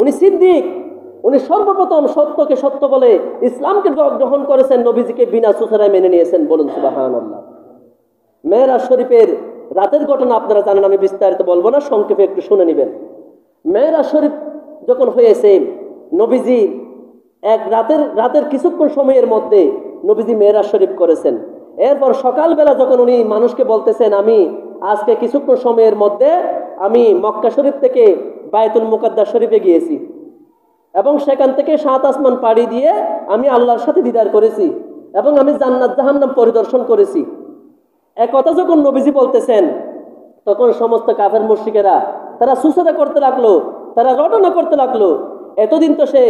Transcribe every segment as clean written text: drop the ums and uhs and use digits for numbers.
উনি সিদ্দিক, উনি সর্বপ্রথম সত্যকে সত্য বলে ইসলামকে গ্রহণ করেছেন, নবীজিকে বিনা সুসারায় মেনে নিয়েছেন। বলুন সুবহানাল্লাহ। মেরাজ শরীফের রাতের ঘটনা আপনারা জানেন, আমি বিস্তারিত বলবো না, সংক্ষেপে একটু শুনে নেবেন। মেরাজ শরীফ যখন হয়েছে, নবীজি এক রাতের কিছুক্ষণ সময়ের মধ্যে নবীজি মেরাজ শরীফ করেছেন। এরপর সকালবেলা যখন উনি মানুষকে বলতেছেন, আমি আজকে কিছুক্ষণ সময়ের মধ্যে আমি মক্কা শরীফ থেকে বায়তুল মুকাদ্দাস শরীফে গিয়েছি এবং সেখান থেকে 7 আসমান পাড়ি দিয়ে আমি আল্লাহর সাথে দিদার করেছি এবং আমি জান্নাত জাহান্নাম পরিদর্শন করেছি। এক কথা যখন নবীজি বলতেছেন, তখন সমস্ত কাফের মুশরিকেরা তারা সুসারা করতে লাগলো, তারা রটনা করতে লাগলো। এতদিন তো সে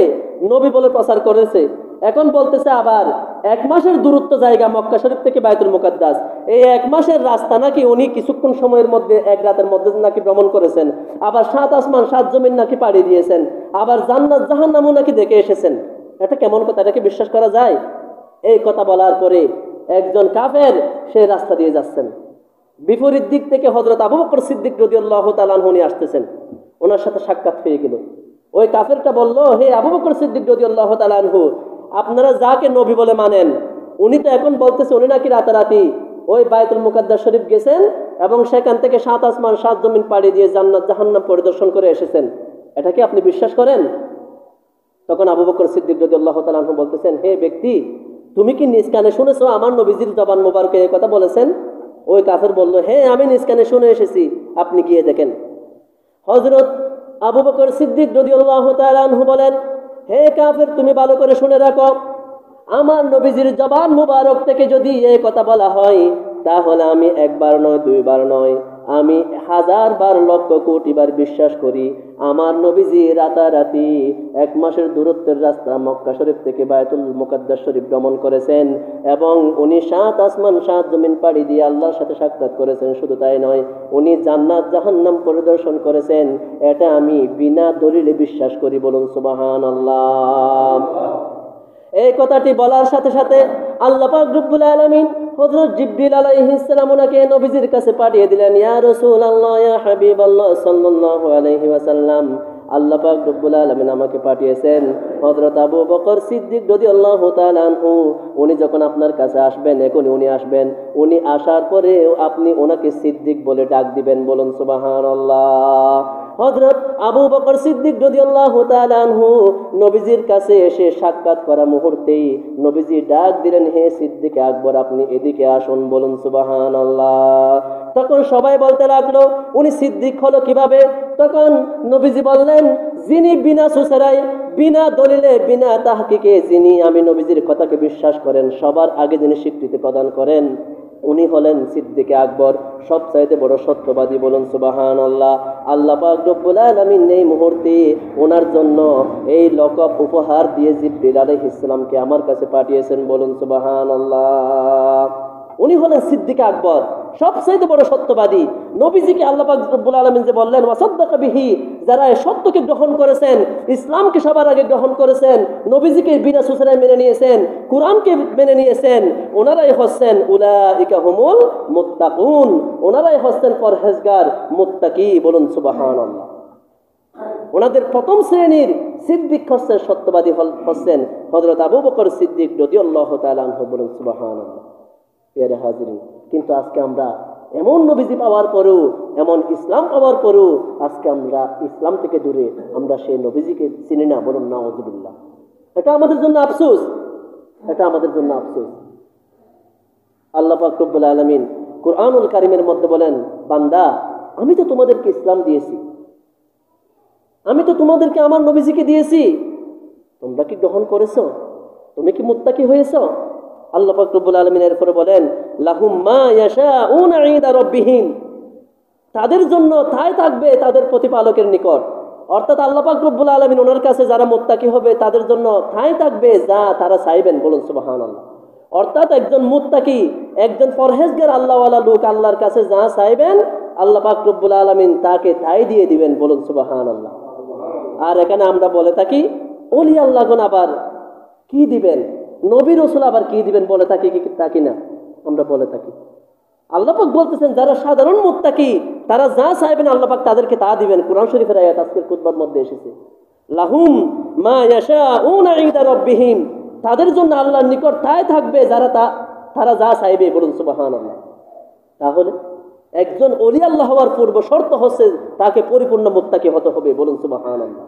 নবী বলে প্রচার করেছে, এখন বলতেছে আবার 1 মাসের দূরত্ব জায়গা মক্কা শরীফ থেকে বায়তুল মুকাদ্দাস, এই 1 মাসের রাস্তা নাকি উনি কিছুক্ষণ সময়ের মধ্যে, এক রাতের মধ্যে নাকি ভ্রমণ করেছেন, আবার 7 আসমান 7 জমিন নাকি পাড়ি দিয়েছেন, আবার জান্নাত জাহান্নামও নাকি দেখে এসেছেন। এটা কেমন কথা? এটাকে বিশ্বাস করা যায়? এই কথা বলার পরে একজন কাফের সে রাস্তা দিয়ে যাচ্ছেন, বিপরীত দিক থেকে হযরত আবু বকর সিদ্দিক রাদিয়াল্লাহু তাআলা আনহু আসতেছেন, ওনার সাথে সাক্ষাৎ হয়ে গেল। ওই কাফেরটা বলল, হে আবু বকর সিদ্দিক রাদিয়াল্লাহু তাআলা আনহু, আপনারা যাকে নবী বলে মানেন, উনি তো এখন বলতেছে উনি নাকি রাতারাতি ওই বায়তুল মুকাদ্দাস শরীফ গেছেন এবং সেখান থেকে 7 আসমান 7 জমিন পাড়ি দিয়ে জান্নাত জাহান্নাম পরিদর্শন করে এসেছেন। এটা কি আপনি বিশ্বাস করেন? তখন আবু বকর সিদ্দিক রাদিয়াল্লাহু তাআলা আনহু বলতেছেন, হে ব্যক্তি, তুমি কি নিজ কানে শুনেছো আমার নবীজির জবান মোবারকে এই কথা বলেছেন? ওই কাফের বলল, হ্যাঁ আমি নিজ কানে শুনে এসেছি, আপনি গিয়ে দেখেন। হযরত আবু বকর সিদ্দিক রাদিয়াল্লাহু তাআলা আনহু বলেন, হে কাফের, তুমি ভালো করে শুনে রাখো, আমার নবীজির জবান মুবারক থেকে যদি এই কথা বলা হয়, তাহলে আমি একবার নয়, দুইবার নয়, আমি 1000 বার, লক্ষ কোটি বার বিশ্বাস করি আমার নবীজি রাতারাতি 1 মাসের দূরত্বের রাস্তা মক্কা শরীফ থেকে বায়তুল মুকাদ্দাস শরীফ ভ্রমণ করেছেন এবং উনি 7 আসমান 7 জমিন পাড়ি দিয়ে আল্লাহর সাথে সাক্ষাৎ করেছেন। শুধু তাই নয়, উনি জান্নাত জাহান্নাম পরিদর্শন করেছেন। এটা আমি বিনা দলিলে বিশ্বাস করি। বলুন সুবহানাল্লাহ। এই কথাটি বলার সাথে সাথে আল্লাহ পাক রব্বুল আলামিন হযরত জিবরিল আলাইহিস সালাম ওনাকে নবীজির কাছে পাঠিয়ে দিলেন, ইয়া রাসূলুল্লাহ, ইয়া হাবিবাল্লাহ সাল্লাল্লাহু আলাইহি ওয়াসাল্লাম, আল্লাহ পাক রব্বুল আলামিন আমাকে পাঠিয়েছেন হযরত আবু বকর সিদ্দিক রাদিয়াল্লাহু তাআলা আনহু, উনি যখন আপনার কাছে আসবেন, এখনই উনি আসবেন, উনি আসার পরে আপনি ওনাকে সিদ্দিক বলে ডাক দিবেন। বলুন সুবহানাল্লাহ। হযরত আবু বকর সিদ্দিক রাদিয়াল্লাহু তাআলা আনহু নবীজির কাছে এসে সাক্ষাৎ করা মুহূর্তেই নবীজি ডাক দিলেন, হে সিদ্দিক আকবর, আপনি এদিকে আসুন। বলুন সুবহানাল্লাহ। তখন সবাই বলতে লাগলো, উনি সিদ্দিক হলো কিভাবে? তখন নবীজি বললেন, যিনি বিনা সুসারায়, বিনা দলিলে, বিনা তাহকিকে যিনি আমি নবীজির কথাকে বিশ্বাস করেন, সবার আগে যিনি স্বীকৃতি প্রদান করেন, উনি হলেন সিদ্দিক আকবর, সবচাইতে বড় সত্যবাদী। বলুন সুবহানাল্লাহ। আল্লাহ পাক রব্বুল আলামিন এই মুহূর্তে ওনার জন্য এই লকব উপহার দিয়ে জিবরিল আলাইহিস সালামকে আমার কাছে পাঠিয়েছেন। বলুন সুবহানাল্লাহ। উনি হলেন সিদ্দিক আকবর, সবচাইতে বড় সত্যবাদী। নবীজিকে আল্লাহ পাক রব্বুল আলামিন যে বললেন, ওয়াসাদ্দাকা বিহি, যারা এই সত্যকে গ্রহণ করেছেন, ইসলামকে সবার আগে গ্রহণ করেছেন, নবীজিকে বিনা সুসারায় মেনে নিয়েছেন, কুরআনকে মেনে নিয়েছেন, ওনারাই হচ্ছেন উলাইকা হুমুল মুত্তাকুন, ওনারাই হচ্ছেন পরহেজগার, মুত্তাকি। বলুন সুবহানাল্লাহ। ওনাদের প্রথম শ্রেণীর সিদ্দিক হচ্ছেন, সত্যবাদী হচ্ছেন হযরত আবু বকর সিদ্দিক রাদিয়াল্লাহু তাআলা আনহু। বলুন সুবহানাল্লাহ। প্রিয় হাজিরিন, কিন্তু আজকে আমরা এমন নবীজি পাওয়ার পরেও, এমন ইসলাম পাওয়ার পরেও আজকে আমরা ইসলাম থেকে দূরে, আমরা সেই নবীজিকে চিনি না। বলুন নাউযুবিল্লাহ। এটা আমাদের জন্য আফসোস, এটা আমাদের জন্য আফসোস। আল্লাহ পাক রব্বুল আলামিন কুরআনুল কারীমের মধ্যে বলেন, বান্দা, আমি তো তোমাদেরকে ইসলাম দিয়েছি, আমি তো তোমাদেরকে আমার নবীজিকে দিয়েছি, তোমরা কি গ্রহণ করেছো? তুমি কি মুত্তাকি হয়েছো? আল্লাহ পাক রব্বুল আলামিন এরপরে বলেন, লাহুম মা ইয়াশাউনা ইনদা রাব্বিহিম, তাদের জন্য তাই থাকবে তাদের প্রতিপালকের নিকট। অর্থাৎ আল্লাহ পাক রব্বুল আলামিন ওনার কাছে যারা মুত্তাকি হবে তাদের জন্য তাই থাকবে যা তারা চাইবেন। বলুন সুবহানাল্লাহ। অর্থাৎ একজন মুত্তাকি, একজন পরহেজগার আল্লাহওয়ালা লোক আল্লাহর কাছে যা চাইবেন, আল্লাহ পাক রব্বুল আলামিন তাকে তাই দিয়ে দিবেন। বলুন সুবহানাল্লাহ। আর এখানে আমরা বলে থাকি, ওলি আল্লাহগণ আবার কি দিবেন, নবী রাসূল আবার কি দিবেন বলে থাকি কি তাকি না? আমরা বলে থাকি। আল্লাহ পাক বলতেছেন, যারা সাধারণ মুত্তাকি তারা যা চাইবেন আল্লাহ পাক তাদেরকে তা দিবেন। কুরআন শরীফের আয়াত আজকের খুতবার মধ্যে এসেছে। লাহুম মা ইয়াশাউনা ইনদা রাব্বিহিম, তাদের জন্য আল্লাহর নিকট তাই থাকবে তারা যা চাইবে। বলুন সুবহানাল্লাহ। তাহলে একজন ওলি আল্লাহ হওয়ার পূর্ব শর্ত হচ্ছে তাকে পরিপূর্ণ মুত্তাকি হতে হবে। বলুন সুবহানাল্লাহ।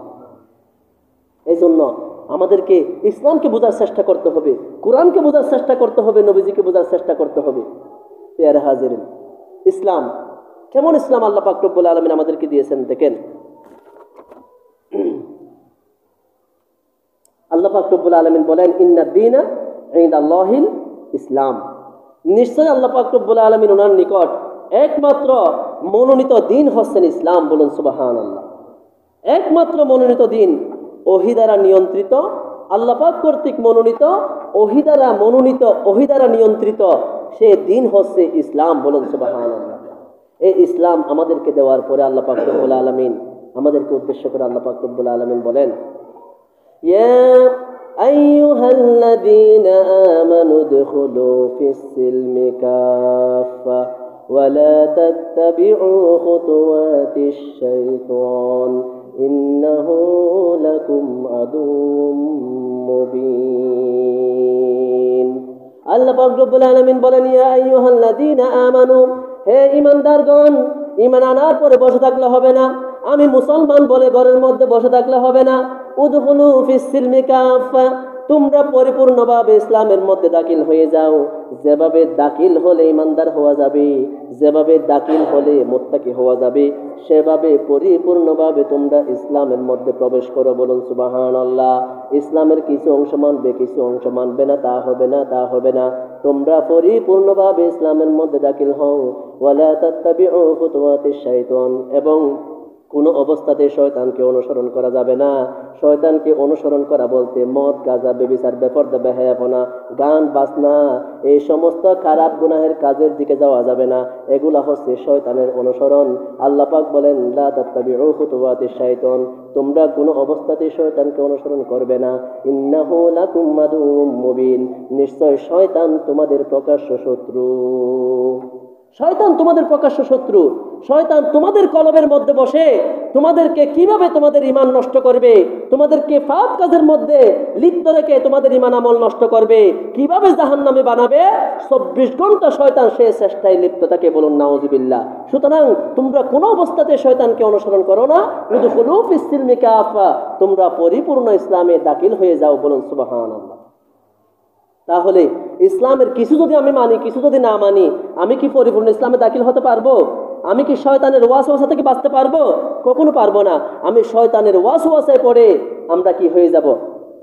এই জন্য আমাদেরকে ইসলামকে বোঝার চেষ্টা করতে হবে, কোরআনকে বোঝার চেষ্টা করতে হবে, নবীজিকে বোঝার চেষ্টা করতে হবে। প্রিয় হাজিরিন, ইসলাম কেমন ইসলাম আল্লাহ পাক রব্বুল আলামিন আমাদেরকে দিয়েছেন দেখেন। আল্লাহ পাক রব্বুল আলামিন বলেন ইন্নাদ দীনা ইনদাল্লাহিল ইসলাম, নিশ্চয় আল্লাহ পাক রব্বুল আলামিন ওনার নিকট একমাত্র মনোনীত দিন হচ্ছেন ইসলাম। বলুন সুবহানাল্লাহ। একমাত্র মনোনীত দিন, ওহী দ্বারা নিয়ন্ত্রিত, আল্লাহ পাক কর্তৃক মনোনীত, ওহী দ্বারা নিয়ন্ত্রিত সে দিন হচ্ছে ইসলাম। বলুন সুবহানাল্লাহ। এই ইসলাম আমাদেরকে দেওয়ার পরে আল্লাহ পাক রব্বুল আলামিন আমাদেরকে উদ্দেশ্য করে আল্লাহ পাক রব্বুল আলামিন বলেন, ইয়া আইয়ুহাল্লাযীনা আমানু দুখুলু ফিস-সিলমি কাফা ওয়া লা তাত্তাবি'উ খুতুওয়াতিশ শাইতান ইন্নাহু লাকুম আদুউম মুবিন। আল্লাহ পাক রব্বুল আলামিন বলেন, ইয়া আইয়ুহাল্লাযীনা আমানু, হে ঈমানদারগণ, ঈমান আনার পরে বসে থাকলে হবে না, আমি মুসলমান বলে ঘরের মধ্যে বসে থাকলে হবে না। উদখুলু ফিস-সিলমি কাফা, তোমরা পরিপূর্ণভাবে ইসলামের মধ্যে দাখিল হয়ে যাও। যেভাবে দাখিল হলে ঈমানদার হওয়া যাবে, যেভাবে দাখিল হলে মুত্তাকি হওয়া যাবে, সেভাবে পরিপূর্ণভাবে তোমরা ইসলামের মধ্যে প্রবেশ করো। বলুন সুবহানাল্লাহ। ইসলামের কিছু অংশ মানবে, কিছু অংশ মানবে না, তা হবে না, তা হবে না। তোমরা পরিপূর্ণভাবে ইসলামের মধ্যে দাখিল হও। ওয়ালা তাত্তাবিউ খুতুওয়াতিশ শাইতান, এবং কোনো অবস্থাতে শয়তানকে অনুসরণ করা যাবে না। শয়তানকে অনুসরণ করা বলতে মদ, গাঁজা, ব্যভিচার, বেপরদা, বেহায়াপনা, গান বাজনা, এই সমস্ত খারাপ গুনাহের কাজের দিকে যাওয়া যাবে না। এগুলা হচ্ছে শয়তানের অনুসরণ। আল্লাহ পাক বলেন, লা তাত্তাবিউ খুতুওয়াতিশ শাইতান, তোমরা কোনো অবস্থাতেই শয়তানকে অনুসরণ করবে না। ইন্নাহু লাকুম আদুউম মুবিন, নিশ্চয় শয়তান তোমাদের প্রকাশ্য শত্রু। শয়তান তোমাদের প্রকাশ্য শত্রু। শয়তান তোমাদের কলবের মধ্যে বসে তোমাদেরকে কিভাবে তোমাদের ঈমান নষ্ট করবে, তোমাদেরকে পাপ কাজের মধ্যে লিপ্ত রেখে তোমাদের ঈমান আমল নষ্ট করবে, কিভাবে জাহান্নামে বানাবে, 24 ঘন্টা শয়তান সে চেষ্টায় লিপ্ত থাকে। বলুন নাউযুবিল্লাহ। সুতরাং তোমরা কোনো অবস্থাতে শয়তানকে অনুসরণ করো না। উদখুলু ফিস-সিলমি কাফা, তোমরা পরিপূর্ণ ইসলামে দাখিল হয়ে যাও। বলুন সুবহানাল্লাহ। তাহলে ইসলামের কিছু যদি আমি মানি, কিছু যদি না মানি, আমি কি পরিপূর্ণ ইসলামে দাখিল হতে পারবো? আমি কি শয়তানের ওয়াসওয়াসা থেকে বাঁচতে পারবো? কখনো পারবো না। আমি শয়তানের ওয়াসওয়াসায় পড়ে আমরা কি হয়ে যাব?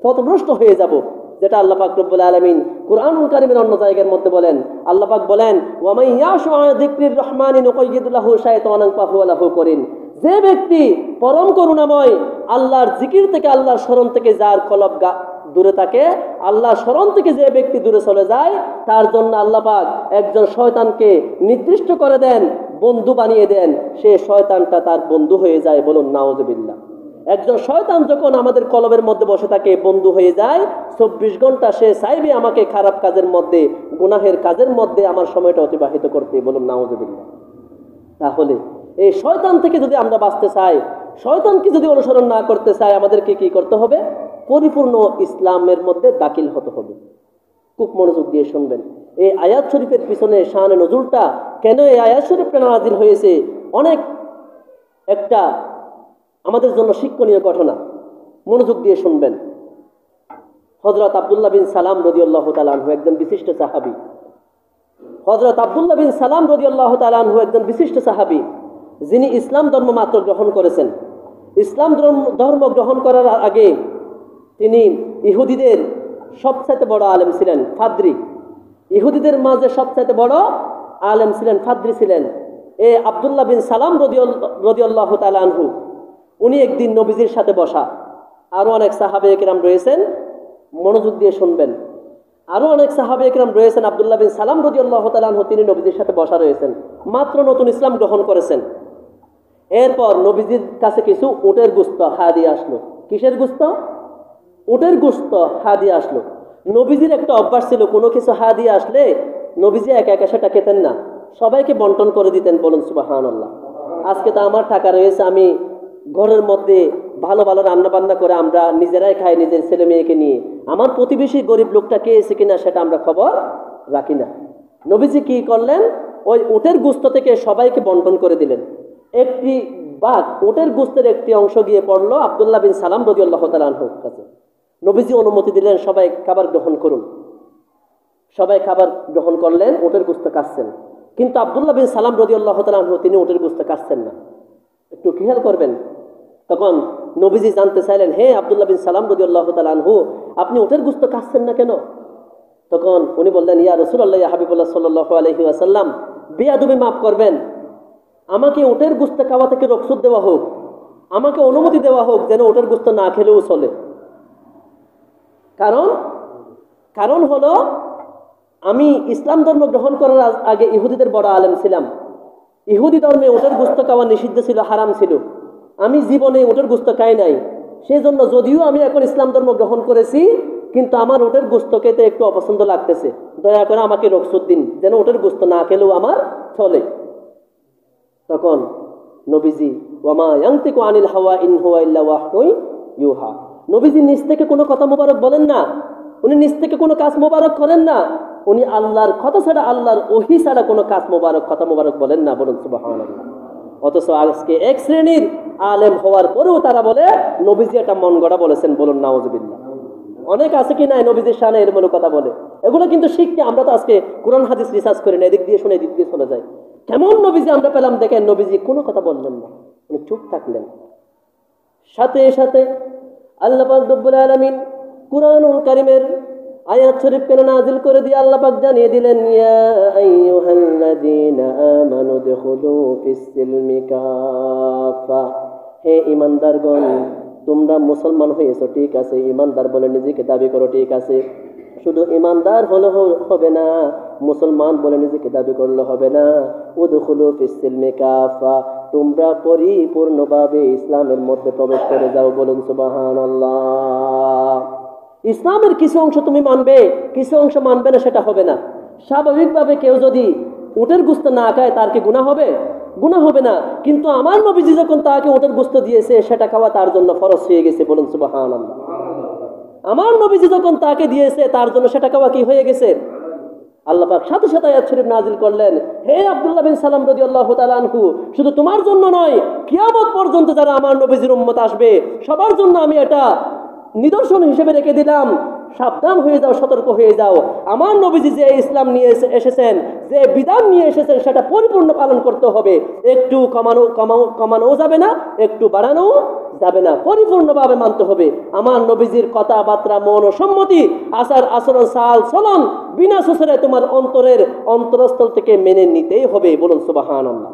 পথভ্রষ্ট হয়ে যাব। যেটা আল্লাহ পাক রব্বুল আলামিন কুরআনুল কারীমের অন্য জায়গার মধ্যে বলেন। আল্লাহ পাক বলেন, ওয়া মান ইয়াশু আন যিকরির রহমানি নুকাইয়িদ লাহু শাইতানান ফাহুয়া লাহু করিন। যে ব্যক্তি পরম করুণাময় আল্লাহর জিকির থেকে, আল্লাহর স্মরণ থেকে যার কলব দূরে থাকে, আল্লাহ স্মরণ থেকে যে ব্যক্তি দূরে চলে যায়, তার জন্য আল্লাহ পাক একজন শয়তানকে নির্দিষ্ট করে দেন, বন্ধু বানিয়ে দেন। সে শয়তানটা তার বন্ধু হয়ে যায়। বলুন নাউযুবিল্লাহ। একজন শয়তান যখন আমাদের কলবের মধ্যে বসে থাকে, বন্ধু হয়ে যায়, 24 ঘন্টা সে চাইবে আমাকে খারাপ কাজের মধ্যে, গুনাহের কাজের মধ্যে আমার সময়টা অতিবাহিত করতে। বলুন নাউযুবিল্লাহ। তাহলে এই শয়তান থেকে যদি আমরা বাঁচতে চাই, শয়তানকে যদি অনুসরণ না করতে চাই, আমাদেরকে কি করতে হবে? পরিপূর্ণ ইসলামের মধ্যে দাখিল হতে হবে। খুব মনোযোগ দিয়ে শুনবেন। এই আয়াত শরীফের পিছনে শানে নজুলটা কেন, এই আয়াত শরীফটা নাযিল হয়েছে, অনেক একটা আমাদের জন্য শিক্ষণীয় ঘটনা। মনোযোগ দিয়ে শুনবেন। হযরত আব্দুল্লাহ বিন সালাম রাদিয়াল্লাহু তাআলা আনহু একজন বিশিষ্ট সাহাবী। হযরত আব্দুল্লাহ বিন সালাম রাদিয়াল্লাহু তাআলা আনহু একজন বিশিষ্ট সাহাবী, যিনি ইসলাম ধর্ম মাত্র গ্রহণ করেছেন। ইসলাম ধর্ম গ্রহণ করার আগে তিনি ইহুদিদের সবচাইতে বড় আলেম ছিলেন, ফাদ্রি। ইহুদিদের মাঝে সবচাইতে বড় আলেম ছিলেন, ফাদ্রি ছিলেন। এই আব্দুল্লাহ বিন সালাম রাদিয়াল্লাহু তাআলা আনহু, উনি একদিন নবীজির সাথে বসা। আরো অনেক সাহাবায়ে কেরাম রয়েছেন, মনোযোগ দিয়ে শুনবেন। আরো অনেক সাহাবায়ে কেরাম রয়েছেন। আব্দুল্লাহ বিন সালাম রাদিয়াল্লাহু তাআলা আনহু তিনি নবীজির সাথে বসা রয়েছেন, মাত্র নতুন ইসলাম গ্রহণ করেছেন। এরপর নবীজির কাছে কিছু উটের গোশত হাদিয়া আসলো। কিসের গোশত? উটের গোশত হাদিয়া আসলো। নবীজির একটা অভ্যাস ছিল, কোনো কিছু হাদিয়া আসলে নবীজি একা একা সেটা খেতেন না, সবাইকে বন্টন করে দিতেন। বলুন সুবহানাল্লাহ। আজকে তো আমার টাকা রয়েছে, আমি ঘরের মধ্যে ভালো ভালো রান্না বান্না করে আমরা নিজেরাই খাই নিজের ছেলে মেয়েকে নিয়ে, আমার প্রতিবেশী গরিব লোকটা কে এসে কিনা সেটা আমরা খবর রাখি না। নবীজি কি করলেন, ওই উটের গোস্ত থেকে সবাইকে বন্টন করে দিলেন। একটি বাঘ উটের গোস্তের একটি অংশ গিয়ে পড়লো আব্দুল্লাহ বিন সালাম রাদিয়াল্লাহু তাআলা আনহুর কাছে। নবীজি অনুমতি দিলেন, সবাই খাবার গ্রহণ করুন। সবাই খাবার গ্রহণ করলেন, উটের গোস্ত কাটছেন, কিন্তু আব্দুল্লাহ বিন সালাম রাদিয়াল্লাহু তাআলা আনহু তিনি উটের গোস্ত কাটছেন না। একটু খেয়াল করবেন। তখন নবীজি জানতে চাইলেন, হে আব্দুল্লাহ বিন সালাম রাদিয়াল্লাহু তাআলা আনহু, আপনি উটের গোস্ত কাটছেন না কেন? তখন উনি বললেন, ইয়া রাসূলুল্লাহ, ইয়া হাবিবুল্লাহ সাল্লাল্লাহু আলাইহি ওয়াসাল্লাম, বেয়াদবি মাফ করবেন, আমাকে উটের গোস্ত খাওয়া থেকে রুখসত দেওয়া হোক, আমাকে অনুমতি দেওয়া হোক যেন উটের গোস্ত না খেলেও চলে। কারণ হলো আমি ইসলাম ধর্ম গ্রহণ করার আগে ইহুদিদের বড় আলেম ছিলাম। ইহুদি ধর্মে উটের গোস্ত খাওয়া নিষিদ্ধ ছিল, হারাম ছিল। আমি জীবনে উটের গোস্ত খাই নাই, সেই জন্য যদিও আমি এখন ইসলাম ধর্ম গ্রহণ করেছি, কিন্তু আমার উটের গোস্ত খেতে একটু অপছন্দ লাগতেছে, দয়া করে আমাকে রুখসত দিন যেন উটের গোস্ত না খেলেও আমার চলে। তখন নবীজি ওয়ামা ইয়ানতিকু আনিল হাওয়া ইন হুয়া ইল্লা ওয়াহয়ুন ইউহা, নবীজি নিজ থেকে কোনো কথা মোবারক বলেন না, উনি নিজ থেকে কোনো কাজ মোবারক করেন না, উনি আল্লাহর কথা ছাড়া, আল্লাহর ওহী ছাড়া কোনো কাজ মোবারক, কথা মোবারক বলেন না। বলুন সুবহানাল্লাহ। অথচ আজকে এক শ্রেণীর আলেম হওয়ার পরেও তারা বলে নবীজি এটা মন গড়া বলেছেন। বলুন নাউজুবিল্লাহ। অনেক আছে কি নাই নবীজির শানে এরকম কথা বলে, এগুলো কিন্তু শিখতে আমরা তো আজকে কোরআন হাদিস রিসার্চ করি না, এদিক দিয়ে শুনে এদিক দিয়ে চলে যায়। কেমন নবীজি আমরা পেলাম দেখেন, নবীজি কোনো কথা বললেন না, উনি চুপ থাকলেন। সাথে সাথে আল্লাহ পাক রব্বুল আলামিন কুরআনুল কারীমের আয়াত শরীফ কেন নাজিল করে দিয়ে আল্লাহ পাক জানিয়ে দিলেন, ইয়া আইয়ুহাল্লাযীনা আমানু দুখুলু ফিস-সিলমি কাফা, হে ঈমানদারগণ, তোমরা মুসলমান হয়েছো ঠিক আছে, ঈমানদার বলে নিজেকে দাবি করো ঠিক আছে, শুধু ঈমানদার হলে হবে না, মুসলমান বলে নিজেকে দাবি করলে হবে না। উদখুলু ফিস-সিলমি কাফা, তোমরা পরিপূর্ণভাবে ইসলামের মধ্যে প্রবেশ করে যাও। বলুন সুবহানাল্লাহ। ইসলামের কিছু অংশ তুমি মানবে, কিছু অংশ মানবে না, সেটা হবে না। স্বাভাবিকভাবে কেউ যদি উটের গোশত না খায় তার কি গুনাহ হবে? গুনাহ হবে না। কিন্তু আমার নবীজি যখন তাকে উটের গোশত দিয়েছে, সেটা খাওয়া তার জন্য ফরজ হয়ে গেছে। বলুন সুবহানাল্লাহ। আমার নবীজি যখন তাকে দিয়েছে, তার জন্য সেটা খাওয়া কি হয়ে গেছে? আল্লাহ পাক সাথে সাথে আয়াত শরীফ নাজিল করলেন, হে আব্দুল্লাহ বিন সালাম রাদিয়াল্লাহু তাআলা আনহু, শুধু তোমার জন্য নয়, কিয়ামত পর্যন্ত যারা আমার নবীজির উম্মত আসবে সবার জন্য আমি এটা নিদর্শন হিসেবে রেখে দিলাম। সাবধান হয়ে যাও, সতর্ক হয়ে যাও। আমার নবীজি যে ইসলাম নিয়ে এসেছেন, যে বিধান নিয়ে এসেছেন, সেটা পরিপূর্ণ পালন করতে হবে। একটু কমানো যাবে না, একটু বাড়ানো যাবে না, পরিপূর্ণভাবে মানতে হবে। আমার নবীজির কথাবার্তা, মন ও সম্মতি, আচার আচরণ, চাল চলন বিনা সুসরে তোমার অন্তরস্থল থেকে মেনে নিতেই হবে। বলুন সুবহানাল্লাহ।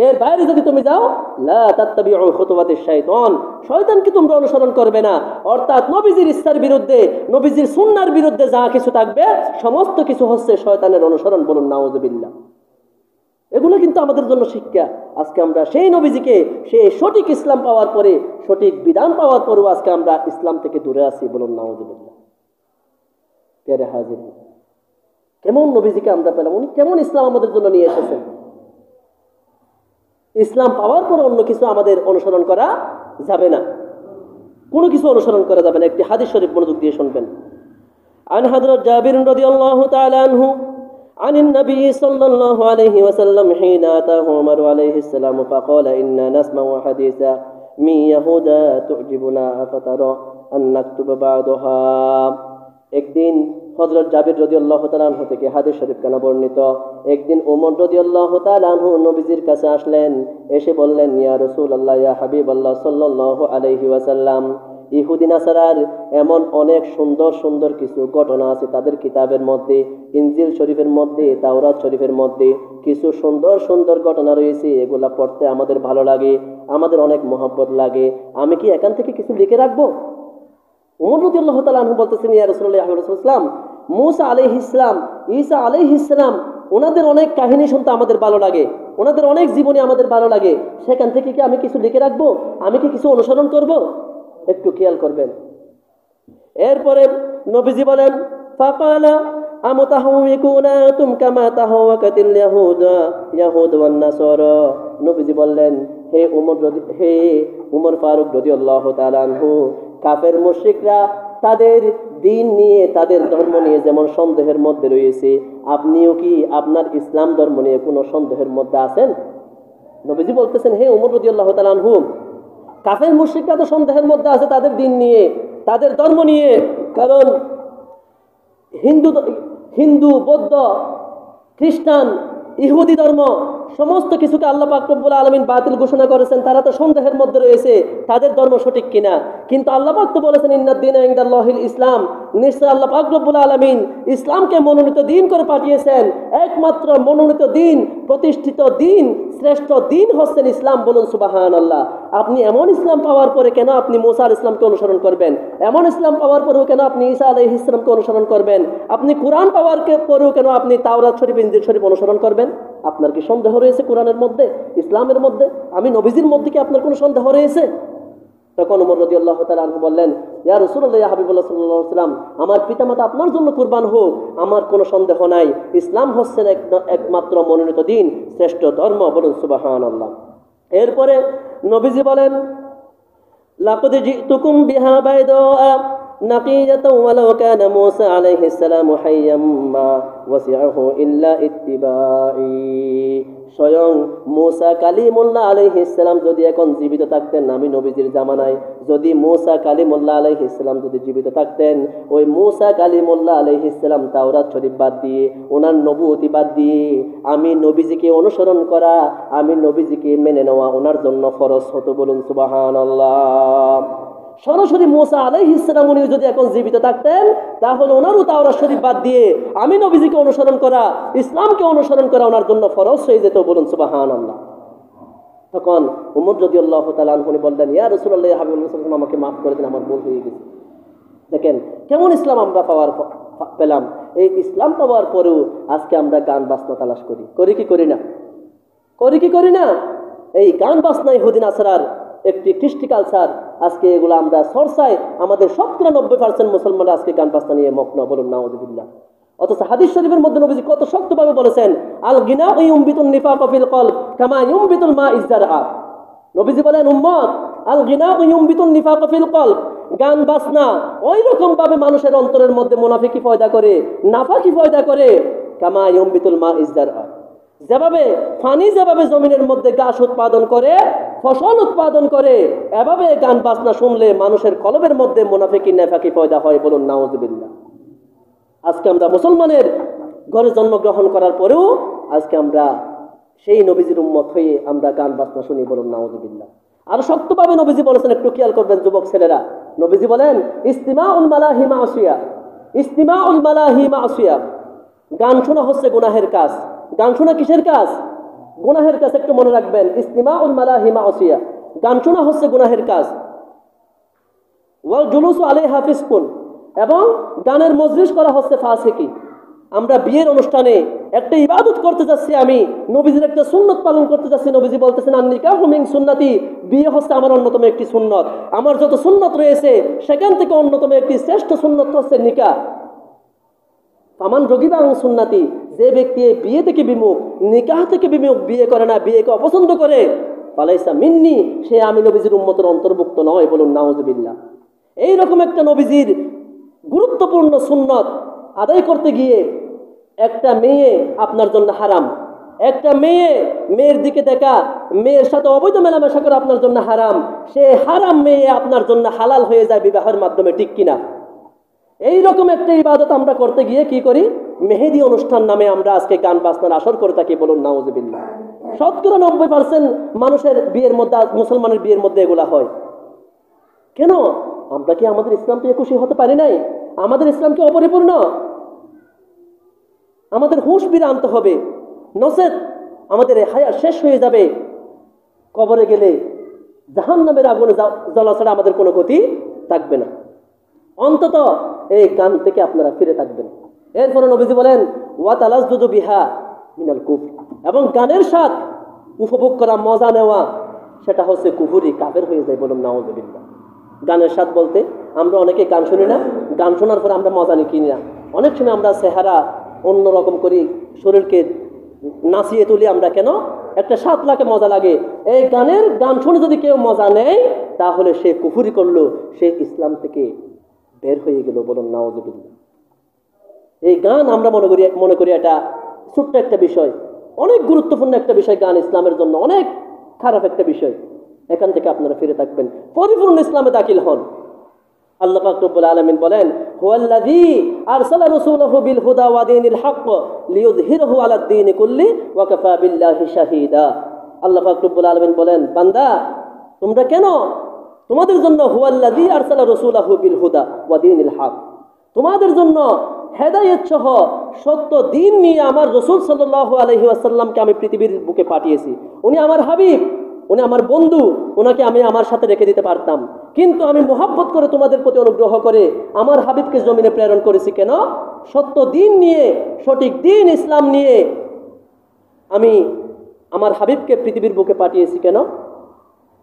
এর বাইরে যদি তুমি যাও, লা তাত্তাবিউ খুতুওয়াতিশ শাইতান, শয়তানকে তোমরা অনুসরণ করবে না। অর্থাৎ নবীজির ইচ্ছার বিরুদ্ধে, নবীজির সুন্নাহর বিরুদ্ধে যা কিছু থাকবে, সমস্ত কিছু হচ্ছে শয়তানের অনুসরণ। বলুন নাউযুবিল্লাহ। এগুলো কিন্তু আমাদের জন্য শিক্ষা। আজকে আমরা সেই নবীজিকে, সেই সঠিক ইসলাম পাওয়ার পরে, সঠিক বিধান পাওয়ার পরেও আজকে আমরা ইসলাম থেকে দূরে আছি। বলুন নাউযুবিল্লাহ। প্রিয় হাজির, কেমন নবীজিকে আমরা পেলাম, উনি কেমন ইসলাম আমাদের জন্য নিয়ে এসেছেন। ইসলাম পাওয়ার পর অন্য কিছু আমাদের অনুসরণ করা যাবে না, কোনো কিছু অনুসরণ করা যাবে না। একটি হাদিস শরীফ মনোযোগ দিয়ে শুনবেন। আন হযরত জাবির রাদিয়াল্লাহু তাআলা আনহু عن النبي صلى الله عليه وسلم حين أتاه عمر عليه السلام فقال إنا نسمع حديثا من يهودا تعجبنا أفترى أن نكتب بعضها। একদিন হযরত জাবির রাদিয়াল্লাহু তাআলা আনহু থেকে হাদিস শরীফ কানা বর্ণিত, একদিন ওমর রাদিয়াল্লাহু তাআলা আনহু নবীজির কাছে আসলেন, এসে বললেন, ইয়া রাসূলুল্লাহ, ইয়া হাবিবাল্লাহ সাল্লাল্লাহু আলাইহি ওয়াসাল্লাম, ইহুদি নাসারার এমন অনেক সুন্দর সুন্দর কিছু ঘটনা আছে তাদের কিতাবের মধ্যে, ইনজিল শরীফের মধ্যে, তাওরাত শরীফের মধ্যে কিছু সুন্দর সুন্দর ঘটনা রয়েছে। এগুলা পড়তে আমাদের ভালো লাগে, আমাদের অনেক মহব্বত লাগে। আমি কি এখান থেকে কিছু লিখে রাখবো? ওমর রাদিয়াল্লাহু তাআলা আনহু বলতেছেন, ইয়া রাসূলুল্লাহ, ইয়া রাসূলুল্লাহ, মূসা আলাইহিস সালাম, ঈসা আলাইহিস সালাম, ওনাদের অনেক কাহিনী শুনতে আমাদের ভালো লাগে, ওনাদের অনেক জীবনী আমাদের ভালো লাগে। সেখান থেকে কি আমি কিছু লিখে রাখবো? আমি কি কিছু অনুসরণ করব? একটু খেয়াল করবেন। এরপরে নবীজি বলেন, ফাকালা আমতাহাউইকুনা তুম কামা তাহাওয়াকাতিল ইয়াহুদ ওয়ান নাসারা। নবীজি বললেন, হে ওমর, হে উমর ফারুক রাদিয়াল্লাহু তাআলা আনহু, কাফের মুশরিকরা তাদের দিন নিয়ে, তাদের ধর্ম নিয়ে যেমন সন্দেহের মধ্যে রয়েছে, আপনিও কি আপনার ইসলাম ধর্ম নিয়ে কোনো সন্দেহের মধ্যে আছেন? নবীজি বলতেছেন, হে উমর রাদিয়াল্লাহু তাআলা আনহু, কাফের মুশরিকরা তো সন্দেহের মধ্যে আছে তাদের দিন নিয়ে, তাদের ধর্ম নিয়ে। কারণ হিন্দু, বৌদ্ধ, খ্রিস্টান, ইহুদি ধর্ম সমস্ত কিছুকে আল্লাহ পাক রব্বুল আলামিন বাতিল ঘোষণা করেছেন। তারা তো সন্দেহের মধ্যে রয়েছে তাদের ধর্ম সঠিক কিনা। কিন্তু আল্লাহ পাক তো বলেছেন, ইন্নাদ দীনা ইনদাল্লাহিল ইসলাম, নিশ্চয় আল্লাহ পাক রব্বুল আলামিন ইসলামকে মনোনীত দিন করে পাঠিয়েছেন। একমাত্র মনোনীত দিন, প্রতিষ্ঠিত দিন, শ্রেষ্ঠ দিন হচ্ছেন ইসলাম। বলুন সুবহানাল্লাহ। আপনি এমন ইসলাম পাওয়ার পরে কেন আপনি মুসা আলাইহিস সালামকে অনুসরণ করবেন? এমন ইসলাম পাওয়ার পরেও কেন আপনি ঈসা আলাইহিস সালামকে অনুসরণ করবেন? আপনি কোরআন পাওয়ার পরেও কেন আপনি তাওরাত শরীফ, ইনজিল শরীফ অনুসরণ করবেন? আপনার কি সন্দেহ রয়েছে কোরআনের মধ্যে, ইসলামের মধ্যে? আমি নবীজির মধ্যে কি আপনার কোনো সন্দেহ রয়েছে? তখন ওমর রাদিয়াল্লাহু তাআলা আনহু বললেন, ইয়া রাসূলুল্লাহ, ইয়া হাবিবাল্লাহ সাল্লাল্লাহু আলাইহি ওয়াসাল্লাম, আমার পিতামাতা আপনার জন্য কুরবান হোক, আমার কোনো সন্দেহ নাই। ইসলাম হচ্ছে একমাত্র মনোনীত দিন, শ্রেষ্ঠ ধর্ম। বলুন সুবহানাল্লাহ। এরপরে নবীজি বলেন, লাকাদ জিতুকুম বিহা বাইদা নাকিয়াতাও ওয়ালাউ কানা মূসা আলাইহিস সালামু হাইয়াম মা ওয়াসিআহু ইল্লা ইত্তিবাই। স্বয়ং মূসা কালিমুল্লাহ আলাইহিস সালাম যদি এখন জীবিত থাকতেন, আমি নবীজির জামানায়, যদি মূসা কালিমুল্লাহ আলাইহিস সালাম যদি জীবিত থাকতেন, ওই মূসা কালিমুল্লাহ আলাইহিস সালাম তাওরাত শরীফ বাদ দিয়ে, ওনার নবুয়তি বাদ দিয়ে আমি নবীজিকে অনুসরণ করা, আমি নবীজিকে মেনে নেওয়া ওনার জন্য ফরজ হতো। বলুন সুবহানাল্লাহ। সরাসরি মূসা আলাইহিস সালাম উনি যদি এখন জীবিত থাকতেন, তাহলে ওনারও তাওরাত শরীফ বাদ দিয়ে আমি নবীজিকে অনুসরণ করা, ইসলামকে অনুসরণ করা ওনার জন্য ফরজ হয়ে যেত। বলুন সুবহানাল্লাহ। তখন উমর রাদিয়াল্লাহু তাআলা আনহু বললেন, ইয়া রাসূলুল্লাহ, ইয়া হাবিবাল্লাহ সাল্লাল্লাহু আলাইহি ওয়াসাল্লাম, আমাকে maaf করে দিন, আমার ভুল হয়ে গেছে। দেখেন কেমন ইসলাম আমরা পেলাম। এই ইসলাম পাওয়ার পরেও আজকে আমরা গান বাজনা তালাশ করি কি করি না? করি কি করি না? এই গান বাজনা ইহুদি নাসারার একটি কৃষ্টি কালচার। আজকে এগুলো আমরা চর্চায় আমাদের ৯০% মুসলমানরা আজকে গান বাজনা নিয়ে মগ্ন। বলুন নাউযুবিল্লাহ। অথচ হাদিস শরীফের মধ্যে নবীজি কত শক্তভাবে বলেছেন, আল গিনা ইউমবিতুন নিফাকা ফিল কলব কামা ইউমবিতুল মা ইযরা। নবীজি বলেন, উম্মত, আল গিনা ইউমবিতুন নিফাকা ফিল কলব, গান বাজনা ওই রকম ভাবে মানুষের অন্তরের মধ্যে মুনাফিকি পয়দা করে, নাফাকি পয়দা করে, কামা ইউমবিতুল মা ইযরা। যেভাবে পানি যেভাবে জমিনের মধ্যে গাছ উৎপাদন করে, ফসল উৎপাদন করে, এভাবে গান বাজনা শুনলে মানুষের কলবের মধ্যে মুনাফিকি নেফাকি পয়দা হয়। বলুন নাউযুবিল্লাহ। আজকে আমরা মুসলমানের ঘরে জন্মগ্রহণ করার পরেও আজকে আমরা সেই নবীজির উম্মত হয়ে আমরা গান বাজনা শুনি। বলুন নাউযুবিল্লাহ। আর শক্তভাবে নবীজি বলেছেন, একটু খেয়াল করবেন যুবক ছেলেরা, নবীজি বলেন, ইস্তিমাউল মালাহি মাসিয়া, ইস্তিমাউল মালাহি মাসিয়া। গান শোনা হচ্ছে গুনাহের কাজ। গান শোনা কিসের কাজ? গুনাহের কাজ। একটু মনে রাখবেন, ইস্তিমাউল মালাহি মাসিয়া, গান শোনা হচ্ছে গুনাহের কাজ। ওয়াল জুলুসু আলাইহা ফিসকুন, এবং গানের মজলিস করা হচ্ছে ফাসিকি। আমরা বিয়ের অনুষ্ঠানে একটা ইবাদত করতে যাচ্ছি, আমি নবীজির একটা সুন্নত পালন করতে যাচ্ছি। নবীজি বলতেছেন, আন-নিকাহু মিন সুন্নতি, বিয়ে হচ্ছে আমার অন্যতম একটি সুন্নত। আমার যত সুন্নত রয়েছে সেখান থেকে অন্যতম একটি শ্রেষ্ঠ সুন্নত হচ্ছে নিকাহ। ফামান রগিবা আন সুন্নতি, যে ব্যক্তি বিয়ে থেকে বিমুখ, নিকাহ থেকে বিমুখ, বিয়ে করে না, বিয়েকে অপছন্দ করে, ফালাইসা মিন্নি, সে আমি নবীজির উম্মতের অন্তর্ভুক্ত নয়। বলুন নাউযুবিল্লাহ। এইরকম একটা নবীজির গুরুত্বপূর্ণ সুন্নত আদায় করতে গিয়ে একটা মেয়ে আপনার জন্য হারাম, একটা মেয়ের দিকে দেখা, মেয়ের সাথে অবৈধ মেলামেশা করা আপনার জন্য হারাম। সে হারাম মেয়ে আপনার জন্য হালাল হয়ে যায় বিবাহের মাধ্যমে, ঠিক কিনা? এইরকম একটা ইবাদত আমরা করতে গিয়ে কি করি? মেহেদি অনুষ্ঠান নামে আমরা আজকে গান বাজনার আসর করে থাকি। বলুন নাউযুবিল্লাহ। ৯০% মানুষের বিয়ের মধ্যে, মুসলমানের বিয়ের মধ্যে এগুলা হয়। কেন? আমরা কি আমাদের ইসলাম পেয়ে খুশি হতে পারি নাই? আমাদের ইসলাম কি অপরিপূর্ণ? আমাদের হুঁশ ফিরে আনতে হবে, নচেত আমাদের হায়াত শেষ হয়ে যাবে। কবরে গেলে জাহান্নামের আগুনে জ্বলা ছাড়া আমাদের কোনো গতি থাকবে না। অন্তত এই গান থেকে আপনারা ফিরে থাকবেন। এরপরে নবীজি বলেন, ওয়া তালাজ্জুজু বিহা মিনাল কুফর, এবং গানের স্বাদ উপভোগ করা, মজা নেওয়া, সেটা হচ্ছে কুফরি, কাফের হয়ে যায়। বলুন নাউযুবিল্লাহ। গানের স্বাদ বলতে আমরা অনেকে গান শুনি না, গান শোনার পরে আমরা মজা নিই কিনি না। অনেক সময় আমরা চেহারা অন্যরকম করি, শরীরকে নাচিয়ে তুলি আমরা। কেন? একটা 7 লাখে মজা লাগে। এই গান শুনে যদি কেউ মজা নেয় তাহলে সে কুফরি করলো, সে ইসলাম থেকে বের হয়ে গেল। বলুন নাউজুবিল্লাহ। এই গান আমরা মনে করি এটা ছোট্ট একটা বিষয়, অনেক গুরুত্বপূর্ণ একটা বিষয়। গান ইসলামের জন্য অনেক খারাপ একটা বিষয়। এখান থেকে আপনারা ফিরে থাকবেন, পরিপূর্ণ ইসলামে দাখিল হন। আল্লাহ পাক রব্বুল আলামিন বলেন, হুয়াল্লাযী আরসালা রাসূলাহু বিল হুদা ওয়া দীনিল হক লিইয়ুযহিরাহু আলাদ দীনি কুল্লি ওয়া কাফা বিল্লাহি শাহীদা। আল্লাহ পাক রব্বুল আলামিন বলেন, বান্দা তোমরা কেন, তোমাদের জন্য হুয়াল্লাযী আরসালা রাসূলাহু বিল হুদা ওয়া দীনিল হক, তোমাদের জন্য হেদায়েত সহ সত্য দিন নিয়ে আমার রাসূল সাল্লাল্লাহু আলাইহি ওয়াসাল্লামকে আমি পৃথিবীর বুকে পাঠিয়েছি। উনি আমার হাবিব, উনি আমার বন্ধু, ওনাকে আমি আমার সাথে রেখে দিতে পারতাম, কিন্তু আমি মোহাব্বত করে তোমাদের প্রতি অনুগ্রহ করে আমার হাবিবকে জমিনে প্রেরণ করেছি। কেন? সত্য দিন নিয়ে, সঠিক দিন ইসলাম নিয়ে আমি আমার হাবিবকে পৃথিবীর বুকে পাঠিয়েছি। কেন?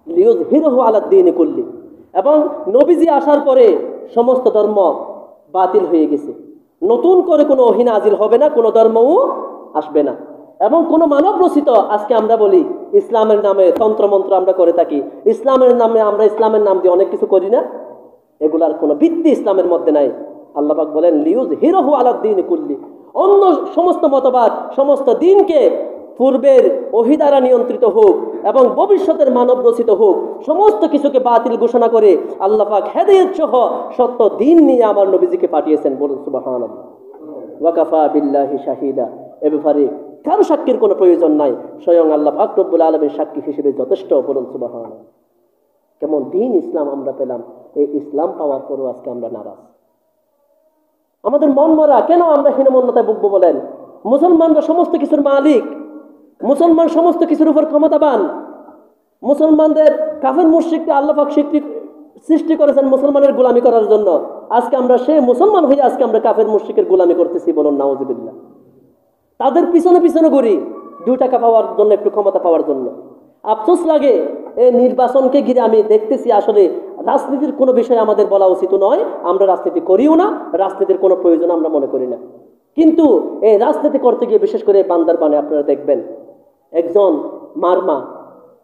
লিইয়ুযহিরাহু আলাদ দীনি কুল্লি। এবং নবীজি আসার পরে সমস্ত ধর্ম বাতিল হয়ে গেছে, নতুন করে কোনো ওহী নাজিল হবে না, কোনো ধর্মও আসবে না। এবং কোনো মানব রচিত, আজকে আমরা বলি ইসলামের নামে তন্ত্রমন্ত্র আমরা করে থাকি, ইসলামের নামে আমরা ইসলামের নাম দিয়ে অনেক কিছু করি না, এগুলার কোনো ভিত্তি ইসলামের মধ্যে নাই। আল্লাহ পাক বলেন, লিইয়ুযহিরাহু আলাদ দীনি কুল্লি। অন্য সমস্ত মতবাদ, সমস্ত দিনকে পূর্বের ওহী দ্বারা নিয়ন্ত্রিত হোক এবং ভবিষ্যতের মানব রচিত হোক, সমস্ত কিছুকে বাতিল ঘোষণা করে আল্লাহ পাক হেদায়েত সহ সত্য দিন নিয়ে আমার নবীজিকে পাঠিয়েছেন। বলুন সুবহানাল্লাহ। ওয়া কাফা বিল্লাহি শাহীদা। এ ব্যাপারে কারো সাক্ষীর কোনো প্রয়োজন নাই, স্বয়ং আল্লাহ পাক রব্বুল আলামিন সাক্ষী হিসেবে যথেষ্ট। বলুন সুবহানাল্লাহ। কেমন দিন ইসলাম আমরা পেলাম, এই ইসলাম পাওয়ার পরও আজকে আমরা নারাজ, আমাদের মন মরা। কেন আমরা হীনমন্যতায় ভুগবো বলেন? মুসলমানরা সমস্ত কিছুর মালিক, মুসলমান সমস্ত কিছুর উপর ক্ষমতাবান। মুসলমানদের কাফের মুশরিকরা আল্লাহ পাক সৃষ্টি করেছেন মুসলমানের গোলামি করার জন্য। আজকে আমরা সেই মুসলমান হয়ে আজকে আমরা কাফের মুশরিকের গোলামি করতেছি। বলুন নাউজুবিল্লাহ। তাদের পিছনে পিছনে ঘুরি 2 টাকা পাওয়ার জন্য, একটু ক্ষমতা পাওয়ার জন্য। আফসোস লাগে, এই নির্বাচনকে ঘিরে আমি দেখতেছি আসলে রাজনীতির কোনো বিষয় আমাদের বলা উচিত নয়, আমরা রাজনীতি করিও না, রাজনীতির কোনো প্রয়োজন আমরা মনে করি না। কিন্তু এই রাজনীতি করতে গিয়ে বিশেষ করে বান্দারবানে আপনারা দেখবেন একজন মারমা,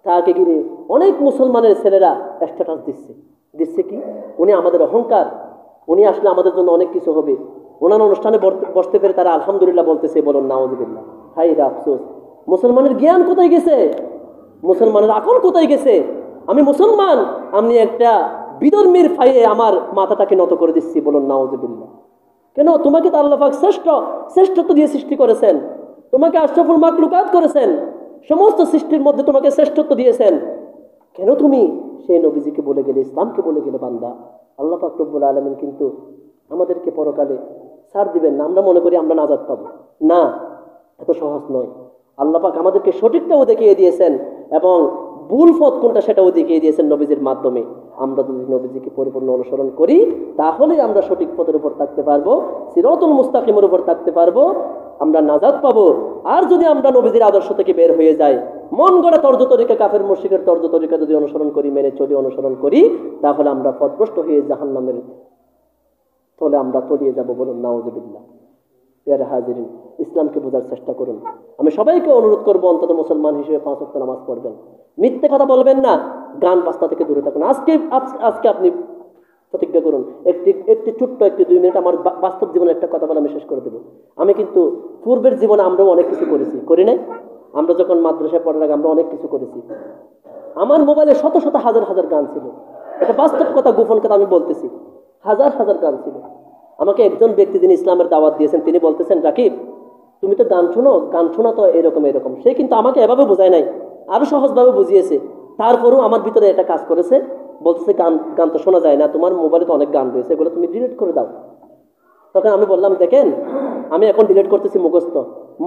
তাকে ঘিরে অনেক মুসলমানের ছেলেরা স্ট্যাটাস দিচ্ছে কি উনি আমাদের অহংকার, উনি আসলে আমাদের জন্য অনেক কিছু হবে, ওনার অনুষ্ঠানে বসতে পেরে তারা আলহামদুলিল্লাহ বলতেছে। বলুন নাউজুবিল্লাহ। হাই রে আফসোস, মুসলমানের জ্ঞান কোথায় গেছে? মুসলমানের আকল কোথায় গেছে? আমি মুসলমান, আমি একটা বিধর্মীর ফাইয়ে আমার মাথাটাকে নত করে দিচ্ছি। বলুন নাউজুবিল্লাহ। কেন? তোমাকে তো আল্লাহ পাক শ্রেষ্ঠত্ব দিয়ে সৃষ্টি করেছেন, তোমাকে আশরাফুল মাখলুকাত করেছেন, সমস্ত সৃষ্টির মধ্যে তোমাকে শ্রেষ্ঠত্ব দিয়েছেন। কেন তুমি সেই নবীজিকে বলে গেলে, ইসলামকে বলে গেলে বান্দা? আল্লাহ পাক রব্বুল আলামিন কিন্তু আমাদেরকে পরকালে ছাড় দিবেন না। আমরা মনে করি আমরা নাজাত পাবো না, এত সহজ নয়। আল্লাহ পাক আমাদেরকে সঠিকটাও দেখিয়ে দিয়েছেন এবং ভুল পথ কোনটা সেটাও দেখিয়ে দিয়েছেন নবীজির মাধ্যমে। আমরা যদি নবীজিকে পরিপূর্ণ অনুসরণ করি তাহলে আমরা সঠিক পথের উপর থাকতে পারবো, সিরাতুল মুস্তাকিমের উপর থাকতে পারবো, আমরা নাজাত পাবো। আর যদি আমরা নবীজির আদর্শ থেকে বের হয়ে যাই, মন গড়া তর্জ তরিকা, কাফের মুশরিকের তর্জ তরিকা যদি অনুসরণ করি, মেনে চলি, অনুসরণ করি, তাহলে আমরা পথভ্রষ্ট হয়ে জাহান্নামের তলে আমরা তলিয়ে যাব। বলুন নাউজুবিল্লাহ। প্রিয় হাজিরিন, ইসলামকে বোঝার চেষ্টা করুন। আমি সবাইকে অনুরোধ করবো অন্তত মুসলমান হিসেবে 5 ওয়াক্ত নামাজ পড়বেন, মিথ্যে কথা বলবেন না, গান বাজনা থেকে দূরে থাকুন। আজকে আপনি প্রতিজ্ঞা করুন, একটি ছোট্ট 2 মিনিট আমার বাস্তব জীবনে একটা কথা বলে আমি শেষ করে দেবো। আমি কিন্তু পূর্বের জীবনে আমরাও অনেক কিছু করি নাই? আমরা যখন মাদ্রাসায় পড়ার আগে আমরা অনেক কিছু করেছি। আমার মোবাইলে শত শত হাজার হাজার গান ছিল, এটা বাস্তব কথা, গোপন কথা আমি বলতেছি, হাজার হাজার গান ছিল। আমাকে একজন ব্যক্তি যিনি ইসলামের দাওয়াত দিয়েছেন তিনি বলতেছেন, রাকিব তুমি তো গান শোনা তো এরকম। সে কিন্তু আমাকে এভাবে বোঝায় নাই, আরো সহজভাবে বুঝিয়েছে। তারপরেও আমার ভিতরে এটা কাজ করেছে, বলতেছে গান তো শোনা যায় না, তোমার মোবাইলে তো অনেক গান রয়েছে, এগুলো তুমি ডিলিট করে দাও। তখন আমি বললাম, দেখেন আমি এখন ডিলিট করতেছি মুখস্থ,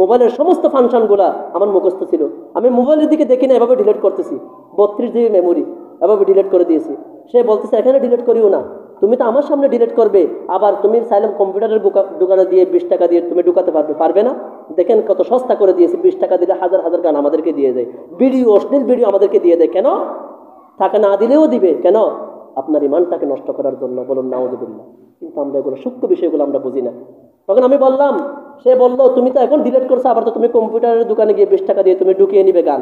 মোবাইলের সমস্ত ফাংশনগুলা আমার মুখস্থ ছিল, আমি মোবাইলের দিকে দেখি না, এভাবে ডিলিট করতেছি, 32 জিবি মেমোরি এভাবে ডিলিট করে দিয়েছি। সে বলতেছে এখানে ডিলিট করিও না, তুমি তো আমার সামনে ডিলিট করবে, আবার তুমি চাইলাম কম্পিউটারের দোকানে দিয়ে 20 টাকা দিয়ে তুমি ঢুকাতে পারবে না? দেখেন কত সস্তা করে দিয়েছে, 20 টাকা দিলে হাজার হাজার গান আমাদেরকে দিয়ে দেয়, অশ্লীল ভিডিও আমাদেরকে দিয়ে দেয়। কেন? টাকা না দিলেও দিবে। কেন? আপনার ইমানটাকে নষ্ট করার জন্য। বলুন নাউজুবিল্লাহ। কিন্তু আমরা এগুলো সূক্ষ্ম বিষয়গুলো আমরা বুঝি না। তখন আমি বললাম, সে বললো তুমি তো এখন ডিলিট করছো, আবার তো তুমি কম্পিউটারের দোকানে গিয়ে 20 টাকা দিয়ে তুমি ঢুকিয়ে নিবে গান,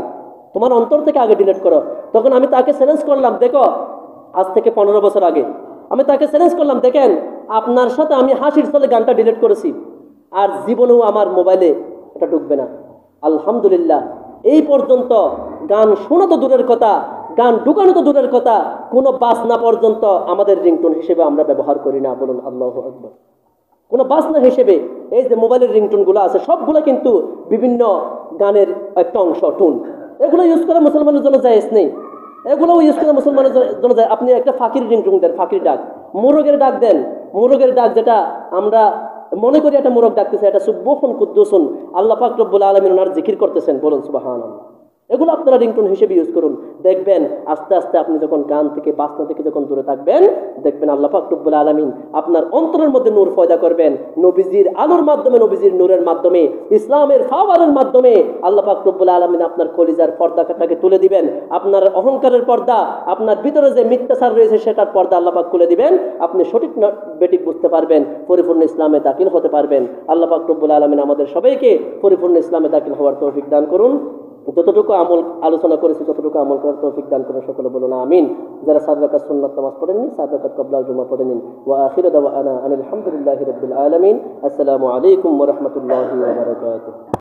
তোমার অন্তর থেকে আগে ডিলিট করো। তখন আমি তাকে চ্যালেঞ্জ করলাম, দেখো আজ থেকে 15 বছর আগে আমি তাকে চ্যালেঞ্জ করলাম, দেখেন আপনার সাথে আমি হাসির ছলে গানটা ডিলিট করেছি, আর জীবনেও আমার মোবাইলে এটা ঢুকবে না। আলহামদুলিল্লাহ এই পর্যন্ত গান শোনা তো দূরের কথা, গান ঢুকানো তো দূরের কথা, কোনো বাজনা পর্যন্ত আমাদের রিংটোন হিসেবে আমরা ব্যবহার করি না। বলুন আল্লাহু আকবার। কোনো বাজনা হিসেবে এই যে মোবাইলের রিংটোনগুলো আছে সবগুলো কিন্তু বিভিন্ন গানের একটা অংশ, টুন, এগুলো ইউজ করা মুসলমানের জন্য জায়েজ নেই। এগুলো ইউজ করে মুসলমানের জন্য যায়। আপনি একটা ফাকির রিংটোন দেন, ফাকির ডাক, মোরগের ডাক দেন, মোরগের ডাক যেটা আমরা মনে করি একটা মোরগ ডাকতেছে, এটা সুবহান কুদ্দুসুন, আল্লাহ পাক রব্বুল আলামিন ওনার জিকির করতেছেন, বলুন সুবহানাল্লাহ। এগুলো আপনারা রিংটোন হিসেবে ইউজ করুন। দেখবেন আস্তে আস্তে আপনি যখন গান থেকে বাজনা থেকে যখন দূরে থাকবেন, দেখবেন আল্লাহ পাক রব্বুল আলামিন আপনার অন্তরের মধ্যে নূর পয়দা করবেন। নবীজির আলোর মাধ্যমে, নবীজির নূরের মাধ্যমে, ইসলামের পাওয়ারের মাধ্যমে আল্লাহ পাক রব্বুল আলামিন আপনার কলিজার পর্দাটাকে তুলে দিবেন। আপনার অহংকারের পর্দা, আপনার ভিতরে যে মিথ্যাচার রয়েছে সেটার পর্দা আল্লাহ পাক খুলে দিবেন। আপনি সঠিক বেঠিক বুঝতে পারবেন, পরিপূর্ণ ইসলামে দাখিল হতে পারবেন। আল্লাহ পাক রব্বুল আলামিন আমাদের সবাইকে পরিপূর্ণ ইসলামে দাখিল হওয়ার তৌফিক দান করুন। যতটুকু আমল আলোচনা করেছি ততটুকু আমল করার তৌফিক দান করুন, সকলে বলুন আমিন। যারা 7 রাকাত সুন্নাত নামাজ পড়েননি 7 রাকাত ক্বাবলাল জুমা পড়ে নিন। ওয়া আখিরু দাওয়ানা আনিল হামদুলিল্লাহি রাব্বিল আলামিন। আসসালামু আলাইকুম ওয়া রাহমাতুল্লাহি ওয়া বারাকাতুহু।